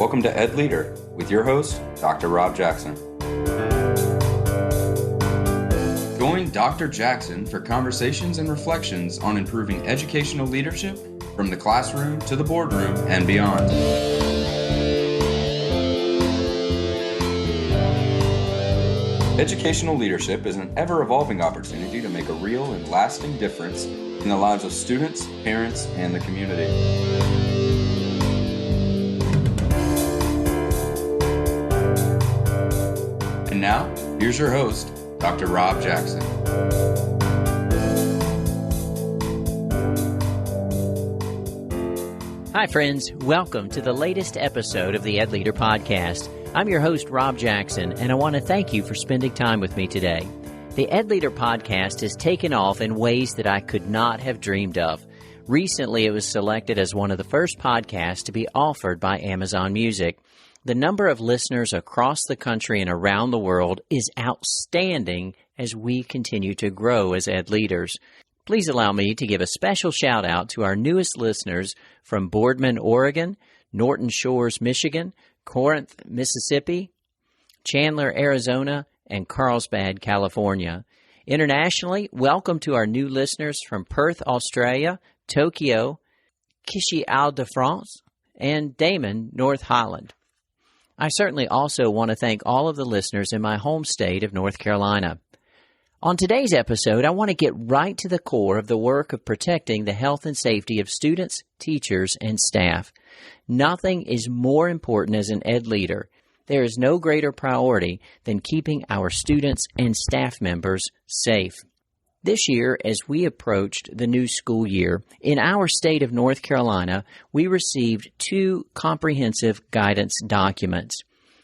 Welcome to EdLeader with your host, Dr. Rob Jackson. Join Dr. Jackson for conversations and reflections on improving educational leadership from the classroom to the boardroom and beyond. Educational leadership is an ever-evolving opportunity to make a real and lasting difference in the lives of students, parents, and the community. And now, here's your host, Dr. Rob Jackson. Hi, friends. Welcome to the latest episode of the EdLeader podcast. I'm your host, Rob Jackson, and I want to thank you for spending time with me today. The EdLeader podcast has taken off in ways that I could not have dreamed of. Recently, it was selected as one of the first podcasts to be offered by Amazon Music. The number of listeners across the country and around the world is outstanding as we continue to grow as EdLeaders. Please allow me to give a special shout out to our newest listeners from Boardman, Oregon, Norton Shores, Michigan, Corinth, Mississippi, Chandler, Arizona, and Carlsbad, California. Internationally, welcome to our new listeners from Perth, Australia, Tokyo, Kishy-Ile-de-France, and Damon, North Holland. I certainly also want to thank all of the listeners in my home state of North Carolina. On today's episode, I want to get right to the core of the work of protecting the health and safety of students, teachers, and staff. Nothing is more important as an ed leader. There is no greater priority than keeping our students and staff members safe. This year, as we approached the new school year, in our state of North Carolina, we received 2 comprehensive guidance documents.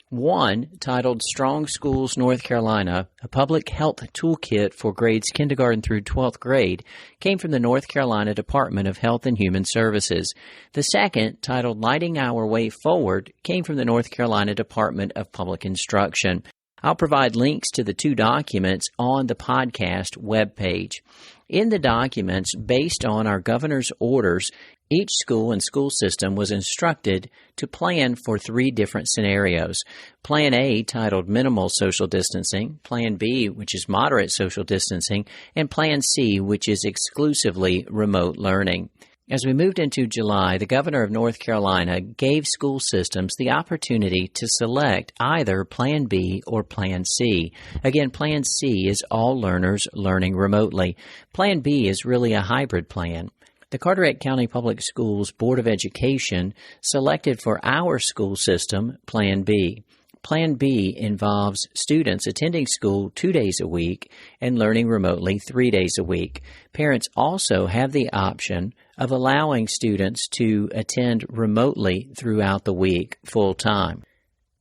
One, titled Strong Schools North Carolina, a public health toolkit for grades kindergarten through 12th grade, came from the North Carolina Department of Health and Human Services. The second, titled Lighting Our Way Forward, came from the North Carolina Department of Public Instruction. I'll provide links to the 2 documents on the podcast webpage. In the documents, based on our governor's orders, each school and school system was instructed to plan for 3 different scenarios. Plan A, titled Minimal Social Distancing, Plan B, which is Moderate Social Distancing, and Plan C, which is exclusively remote learning. As we moved into July, the governor of North Carolina gave school systems the opportunity to select either Plan B or Plan C. Again, Plan C is all learners learning remotely. Plan B is really a hybrid plan. The Carteret County Public Schools Board of Education selected for our school system Plan B. Plan B involves students attending school 2 days a week and learning remotely 3 days a week. Parents also have the option of allowing students to attend remotely throughout the week full-time.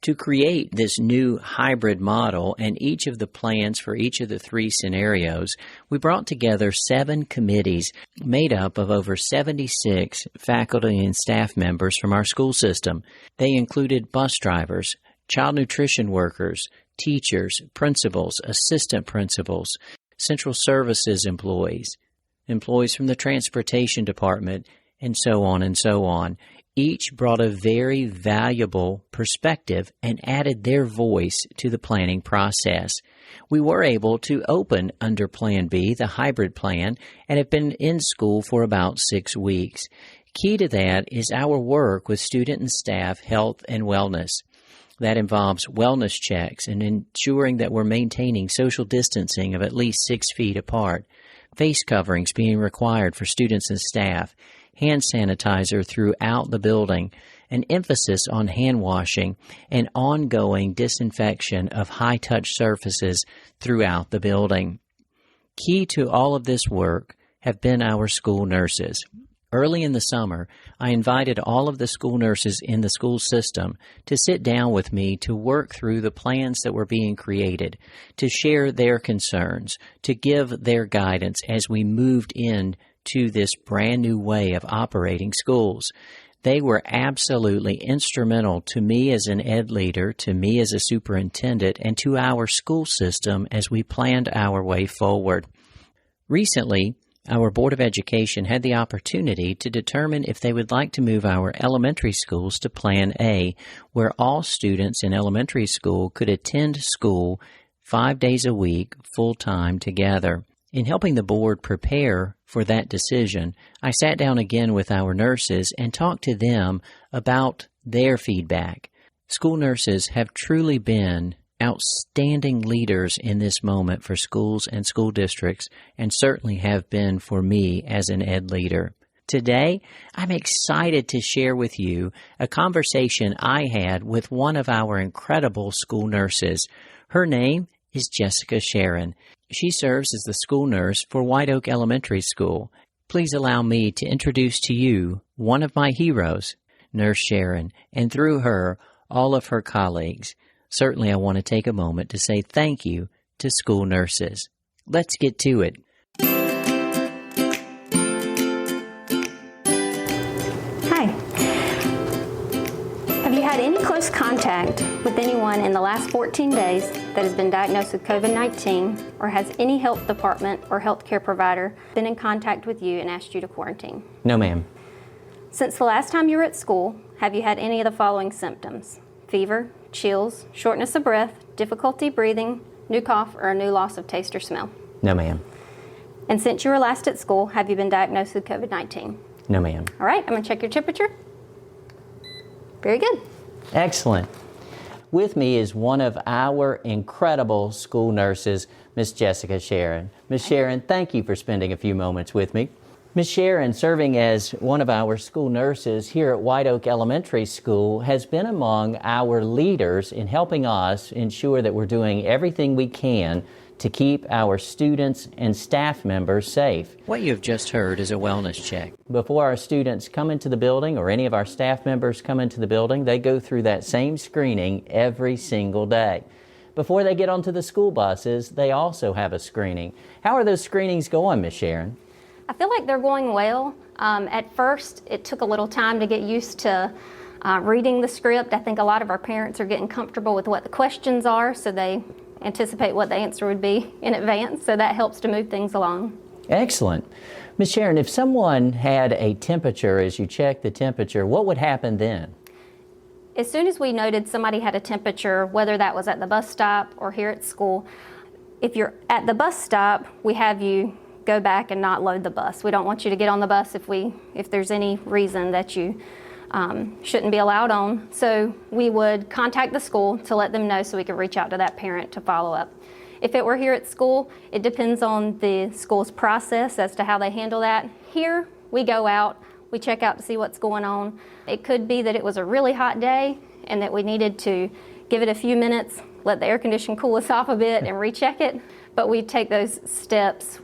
To create this new hybrid model and each of the plans for each of the 3 scenarios, we brought together 7 committees made up of over 76 faculty and staff members from our school system. They included bus drivers, child nutrition workers, teachers, principals, assistant principals, central services employees, employees from the transportation department, and so on and so on. Each brought a very valuable perspective and added their voice to the planning process. We were able to open under Plan B, the hybrid plan, and have been in school for about 6 weeks. Key to that is our work with student and staff health and wellness. That involves wellness checks and ensuring that we're maintaining social distancing of at least 6 feet apart, face coverings being required for students and staff, hand sanitizer throughout the building, an emphasis on hand washing, and ongoing disinfection of high-touch surfaces throughout the building. Key to all of this work have been our school nurses. Early in the summer, I invited all of the school nurses in the school system to sit down with me to work through the plans that were being created, to share their concerns, to give their guidance as we moved into this brand new way of operating schools. They were absolutely instrumental to me as an ed leader, to me as a superintendent, and to our school system as we planned our way forward. Recently, our Board of Education had the opportunity to determine if they would like to move our elementary schools to Plan A, where all students in elementary school could attend school 5 days a week, full-time together. In helping the board prepare for that decision, I sat down again with our nurses and talked to them about their feedback. School nurses have truly been outstanding leaders in this moment for schools and school districts, and certainly have been for me as an ed leader. Today, I'm excited to share with you a conversation I had with one of our incredible school nurses. Her name is Jessica Shearin. She serves as the school nurse for White Oak Elementary School. Please allow me to introduce to you one of my heroes, Nurse Shearin, and through her, all of her colleagues. Certainly, I want to take a moment to say thank you to school nurses. Let's get to it. Hi. Have you had any close contact with anyone in the last 14 days that has been diagnosed with COVID-19, or has any health department or healthcare provider been in contact with you and asked you to quarantine? No, ma'am. Since the last time you were at school, have you had any of the following symptoms? Fever, chills, shortness of breath, difficulty breathing, new cough, or a new loss of taste or smell? No, ma'am. And since you were last at school, have you been diagnosed with COVID-19? No, ma'am. All right, I'm going to check your temperature. Very good. Excellent. With me is one of our incredible school nurses, Miss Jessica Shearin. Miss Shearin, thank you for spending a few moments with me. Ms. Shearin, serving as one of our school nurses here at White Oak Elementary School, has been among our leaders in helping us ensure that we're doing everything we can to keep our students and staff members safe. What you have just heard is a wellness check. Before our students come into the building, or any of our staff members come into the building, they go through that same screening every single day. Before they get onto the school buses, they also have a screening. How are those screenings going, Ms. Shearin? I feel like they're going well. At first, it took a little time to get used to reading the script. I think a lot of our parents are getting comfortable with what the questions are, so they anticipate what the answer would be in advance, so that helps to move things along. Excellent. Ms. Shearin, if someone had a temperature as you checked the temperature, what would happen then? As soon as we noted somebody had a temperature, whether that was at the bus stop or here at school, if you're at the bus stop, we have you go back and not load the bus. We don't want you to get on the bus if there's any reason that you shouldn't be allowed on. So we would contact the school to let them know so we could reach out to that parent to follow up. If it were here at school, it depends on the school's process as to how they handle that. Here, we go out, we check out to see what's going on. It could be that it was a really hot day and that we needed to give it a few minutes, let the air condition cool us off a bit and recheck it, but we take those steps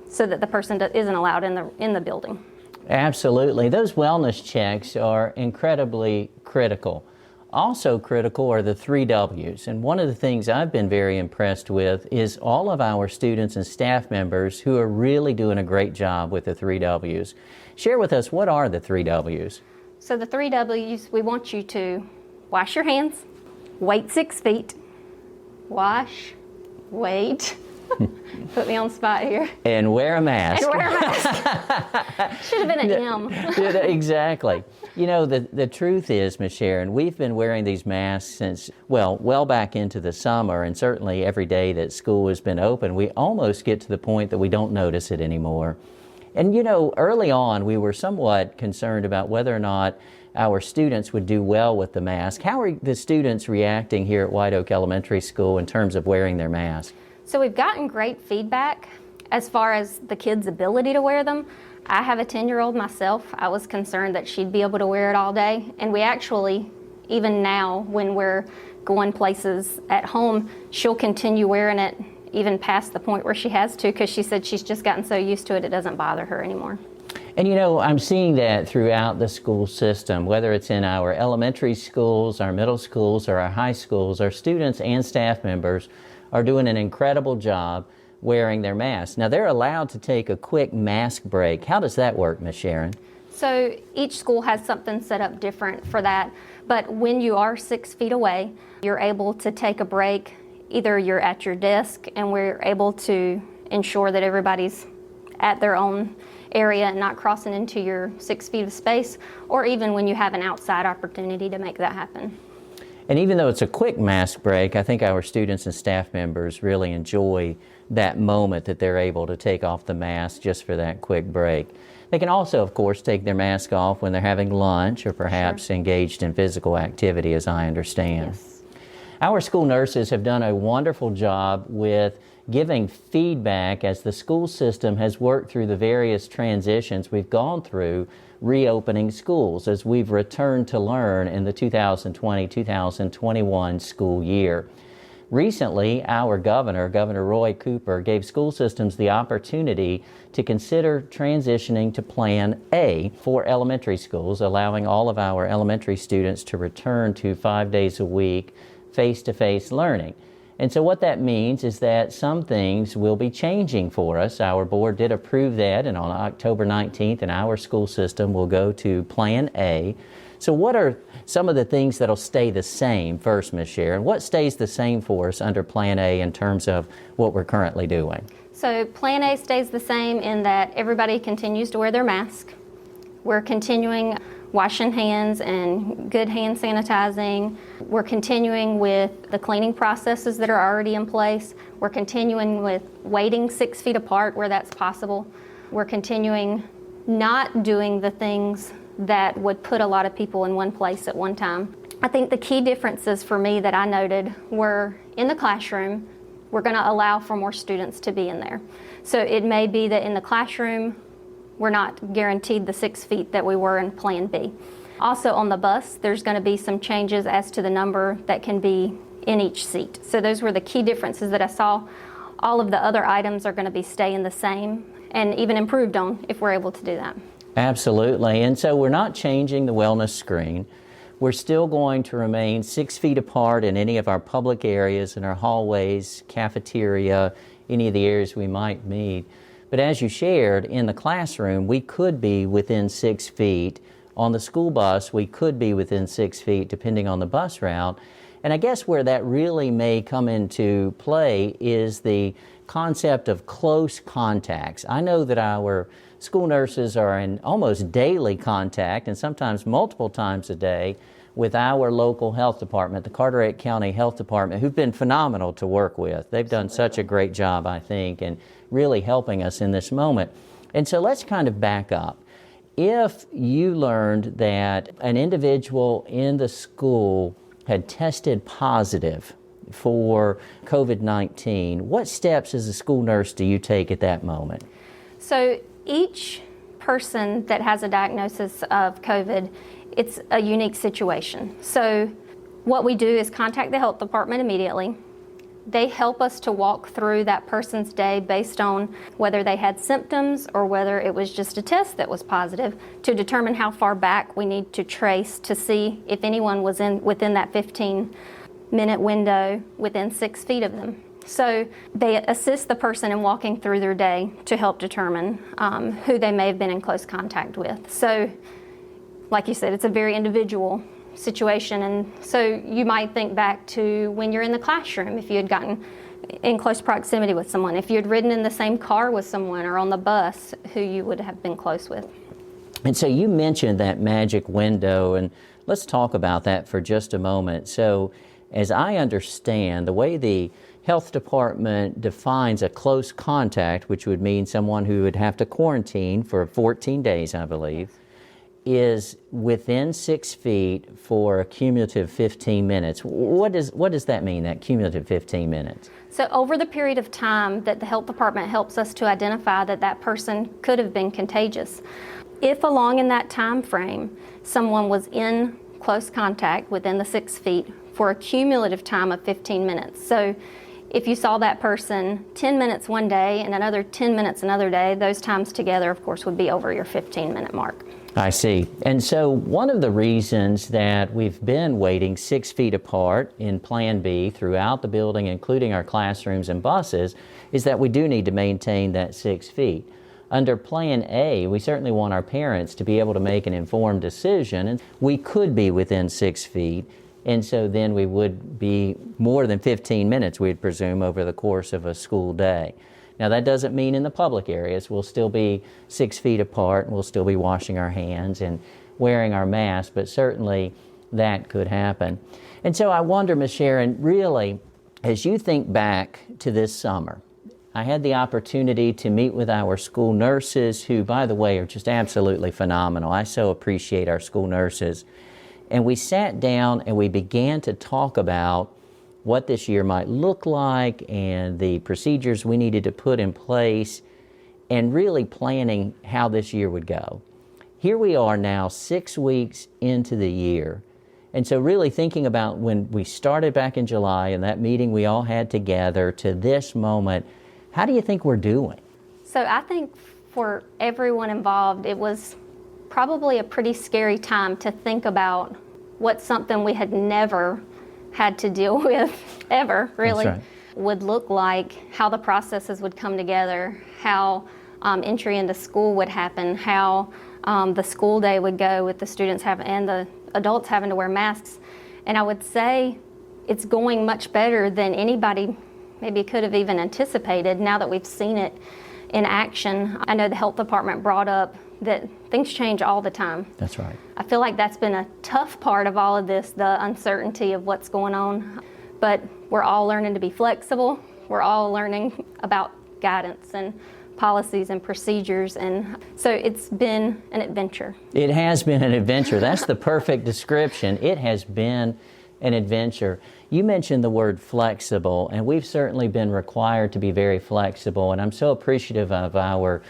so that the person isn't allowed in the building. Absolutely. Those wellness checks are incredibly critical. Also critical are the 3 W's. And one of the things I've been very impressed with is all of our students and staff members who are really doing a great job with the 3 W's. Share with us, what are the 3 W's? So the 3 W's, we want you to wash your hands, wait 6 feet, wash, wait. Put me on the spot here. And wear a mask. And wear a mask. Should have been an M. Exactly. You know, the truth is, Ms. Shearin, we've been wearing these masks since, well back into the summer, and certainly every day that school has been open, we almost get to the point that we don't notice it anymore. And you know, early on, we were somewhat concerned about whether or not our students would do well with the mask. How are the students reacting here at White Oak Elementary School in terms of wearing their mask? So we've gotten great feedback as far as the kids' ability to wear them. I have a 10-year-old myself. I was concerned that she'd be able to wear it all day. And we actually, even now, when we're going places at home, she'll continue wearing it even past the point where she has to, because she said she's just gotten so used to it, it doesn't bother her anymore. And you know, I'm seeing that throughout the school system, whether it's in our elementary schools, our middle schools, or our high schools, our students and staff members are doing an incredible job wearing their masks. Now, they're allowed to take a quick mask break. How does that work, Ms. Shearin? So each school has something set up different for that, but when you are 6 feet away, you're able to take a break. Either you're at your desk and we're able to ensure that everybody's at their own area and not crossing into your 6 feet of space, or even when you have an outside opportunity to make that happen. And even though it's a quick mask break, I think our students and staff members really enjoy that moment that they're able to take off the mask just for that quick break. They can also, of course, take their mask off when they're having lunch or perhaps engaged in physical activity, as I understand. Yes. Our school nurses have done a wonderful job with giving feedback as the school system has worked through the various transitions we've gone through reopening schools as we've returned to learn in the 2020-2021 school year. Recently, our Governor Roy Cooper, gave school systems the opportunity to consider transitioning to Plan A for elementary schools, allowing all of our elementary students to return to 5 days a week face-to-face learning. And so what that means is that some things will be changing for us. Our board did approve that, and on October 19th, and our school system will go to Plan A. So what are some of the things that'll stay the same first, Ms. Shearin? What stays the same for us under Plan A in terms of what we're currently doing? So Plan A stays the same in that everybody continues to wear their mask. We're continuing washing hands and good hand sanitizing. We're continuing with the cleaning processes that are already in place. We're continuing with waiting 6 feet apart where that's possible. We're continuing not doing the things that would put a lot of people in one place at one time. I think the key differences for me that I noted were in the classroom, we're going to allow for more students to be in there. So it may be that in the classroom, we're not guaranteed the 6 feet that we were in Plan B. Also on the bus, there's going to be some changes as to the number that can be in each seat. So those were the key differences that I saw. All of the other items are going to be staying the same and even improved on if we're able to do that. Absolutely. And so we're not changing the wellness screen. We're still going to remain 6 feet apart in any of our public areas, in our hallways, cafeteria, any of the areas we might meet. But as you shared, in the classroom, we could be within 6 feet. On the school bus, we could be within 6 feet, depending on the bus route. And I guess where that really may come into play is the concept of close contacts. I know that our school nurses are in almost daily contact, and sometimes multiple times a day, with our local health department, the Carteret County Health Department, who've been phenomenal to work with. They've done such a great job, I think, and really helping us in this moment. And so let's kind of back up. If you learned that an individual in the school had tested positive for COVID-19, what steps as a school nurse do you take at that moment? So each person that has a diagnosis of COVID, it's a unique situation. So what we do is contact the health department immediately. They help us to walk through that person's day based on whether they had symptoms or whether it was just a test that was positive, to determine how far back we need to trace to see if anyone was within that 15-minute window within 6 feet of them. So they assist the person in walking through their day to help determine who they may have been in close contact with. So like you said, it's a very individual situation, and so you might think back to when you're in the classroom, if you had gotten in close proximity with someone, if you had ridden in the same car with someone or on the bus who you would have been close with. And so you mentioned that magic window, and let's talk about that for just a moment. So as I understand, the way the health department defines a close contact, which would mean someone who would have to quarantine for 14 days, I believe, is within 6 feet for a cumulative 15 minutes. What does that mean, that cumulative 15 minutes? So over the period of time that the health department helps us to identify that that person could have been contagious, if along in that time frame someone was in close contact within the 6 feet for a cumulative time of 15 minutes. So if you saw that person 10 minutes one day and another 10 minutes another day, those times together, of course, would be over your 15-minute mark. I see. And so one of the reasons that we've been waiting 6 feet apart in Plan B throughout the building, including our classrooms and buses, is that we do need to maintain that 6 feet. Under Plan A, we certainly want our parents to be able to make an informed decision, and we could be within 6 feet, and so then we would be more than 15 minutes, we'd presume, over the course of a school day. Now, that doesn't mean in the public areas. We'll still be 6 feet apart, and we'll still be washing our hands and wearing our masks, but certainly that could happen. And so I wonder, Ms. Shearin, really, as you think back to this summer, I had the opportunity to meet with our school nurses, who, by the way, are just absolutely phenomenal. I so appreciate our school nurses. And we sat down and we began to talk about what this year might look like and the procedures we needed to put in place and really planning how this year would go. Here we are now 6 weeks into the year. And so really thinking about when we started back in July and that meeting we all had together to this moment, how do you think we're doing? So I think for everyone involved, it was probably a pretty scary time to think about what something we had never had to deal with ever, really, That's right. would look like, how the processes would come together, how entry into school would happen, how the school day would go with the students and the adults having to wear masks. And I would say it's going much better than anybody maybe could have even anticipated now that we've seen it in action. I know the health department brought up that things change all the time. That's right. I feel like that's been a tough part of all of this, the uncertainty of what's going on. But we're all learning to be flexible. We're all learning about guidance and policies and procedures. And so it's been an adventure. It has been an adventure. That's the perfect description. It has been an adventure. You mentioned the word flexible, and we've certainly been required to be very flexible, and I'm so appreciative of our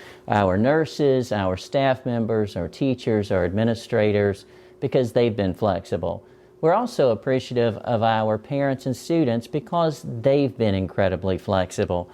nurses, our staff members, our teachers, our administrators, because they've been flexible. We're also appreciative of our parents and students because they've been incredibly flexible.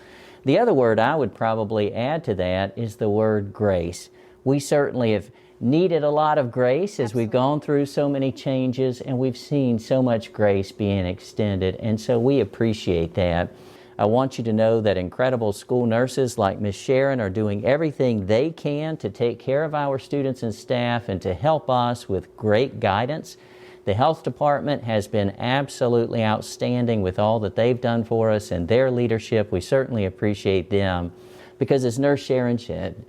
The other word I would probably add to that is the word grace. We certainly have needed a lot of grace as we've gone through so many changes, and we've seen so much grace being extended, and so we appreciate that. I want you to know that incredible school nurses like Ms. Shearin are doing everything they can to take care of our students and staff and to help us with great guidance. The health department has been absolutely outstanding with all that they've done for us and their leadership. We certainly appreciate them because, as Nurse Shearin said,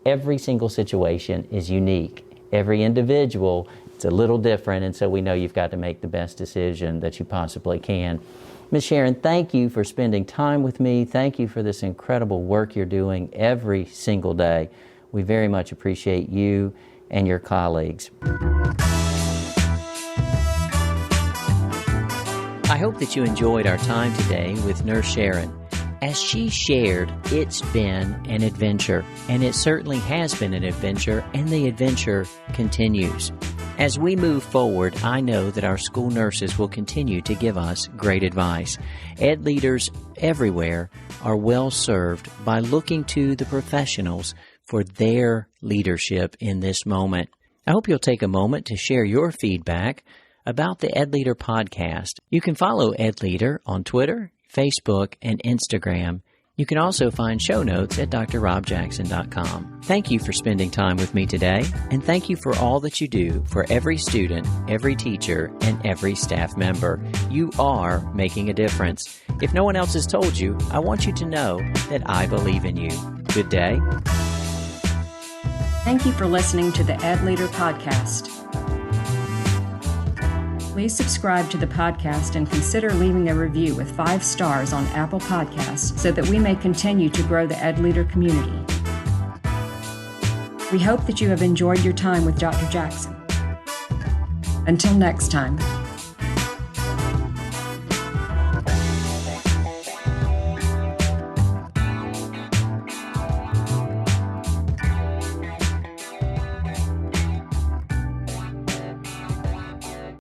every single situation is unique. Every individual, it's a little different, and so we know you've got to make the best decision that you possibly can. Ms. Shearin, thank you for spending time with me. Thank you for this incredible work you're doing every single day. We very much appreciate you and your colleagues. I hope that you enjoyed our time today with Nurse Shearin. As she shared, it's been an adventure, and it certainly has been an adventure, and the adventure continues. As we move forward, I know that our school nurses will continue to give us great advice. EdLeaders everywhere are well served by looking to the professionals for their leadership in this moment. I hope you'll take a moment to share your feedback about the EdLeader podcast. You can follow EdLeader on Twitter, Facebook, and Instagram. You can also find show notes at drrobjackson.com. Thank you for spending time with me today, and thank you for all that you do for every student, every teacher, and every staff member. You are making a difference. If no one else has told you, I want you to know that I believe in you. Good day. Thank you for listening to the EdLeader podcast. Please subscribe to the podcast and consider leaving a review with 5 stars on Apple Podcasts so that we may continue to grow the EdLeader community. We hope that you have enjoyed your time with Dr. Jackson. Until next time.